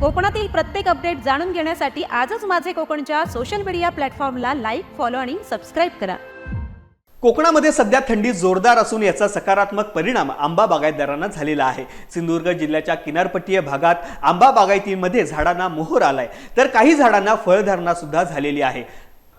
कोकणातील प्रत्येक अपडेट जाणून घेण्यासाठी आजच माझे कोकणच्या सोशल मीडिया प्लॅटफॉर्मला लाईक, फॉलो आणि सबस्क्राईब करा। कोकणामध्ये सध्या थंडी जोरदार असून याचा सकारात्मक परिणाम आंबा बागायतदारांना झालेला आहे। सिंधुदुर्ग जिल्ह्याच्या किनारपट्टीय भागात आंबा बागायतीमध्ये झाडांना मोहर आलाय, तर काही झाडांना फळधारणा सुद्धा झालेली आहे।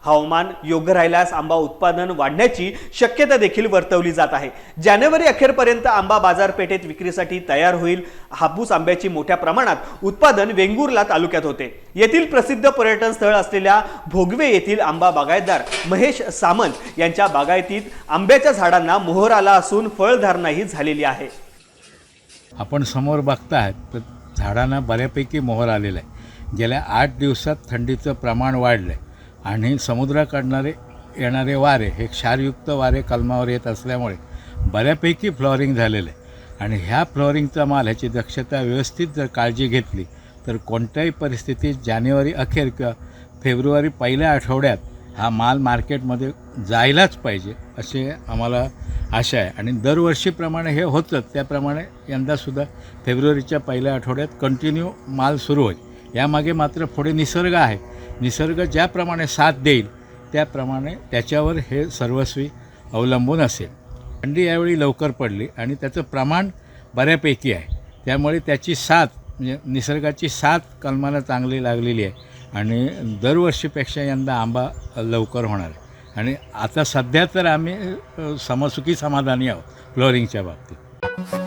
हवामान योग्य राहिल्यास आंबा उत्पादन वाढण्याची शक्यता देखील वर्तवली जात आहे। जानेवारी अखेरपर्यंत आंबा बाजारपेठेत विक्रीसाठी तयार होईल। हापूस आंब्याची मोठ्या प्रमाणात उत्पादन वेंगुर्ला तालुक्यात होते। येथील प्रसिद्ध पर्यटन स्थळ असलेल्या भोगवे येथील आंबा बागायतदार महेश सामंत यांच्या बागायतीत आंब्याच्या झाडांना मोहर आला असून फळधारणाही झालेली आहे। आपण समोर बघताय तर झाडांना बऱ्यापैकी मोहर आलेला आहे। गेल्या 8 दिवसात थंडीचं प्रमाण वाढलं आहे आणि समुद्राकडणारे येणारे वारे हे क्षारयुक्त वारे कलमावर येत असल्यामुळे बऱ्यापैकी फ्लॉवरिंग झालेलं आहे आणि ह्या फ्लॉवरिंगचा माल ह्याची दक्षता व्यवस्थित जर काळजी घेतली तर कोणत्याही परिस्थितीत जानेवारी अखेर किंवा फेब्रुवारी पहिल्या आठवड्यात हा माल मार्केटमध्ये जायलाच पाहिजे असे आम्हाला आशा आहे। आणि दरवर्षीप्रमाणे हे होतं त्याप्रमाणे यंदासुद्धा फेब्रुवारीच्या पहिल्या आठवड्यात कंटिन्यू माल सुरू होईल। यामागे मात्र पुढे निसर्ग आहे, निसर्ग ज्याप्रमाणे साथ देईल त्याप्रमाणे त्याच्यावर हे सर्वस्वी अवलंबून असेल। थंडी यावेळी लवकर पडली आणि त्याचं प्रमाण बऱ्यापैकी आहे, त्यामुळे त्याची साथ म्हणजे निसर्गाची साथ कलमाला चांगली लागलेली आहे आणि दरवर्षीपेक्षा यंदा आंबा लवकर होणार आहे। आणि आता सध्या तर आम्ही समसुखी समाधानी आहोत फ्लोरिंगच्या बाबतीत।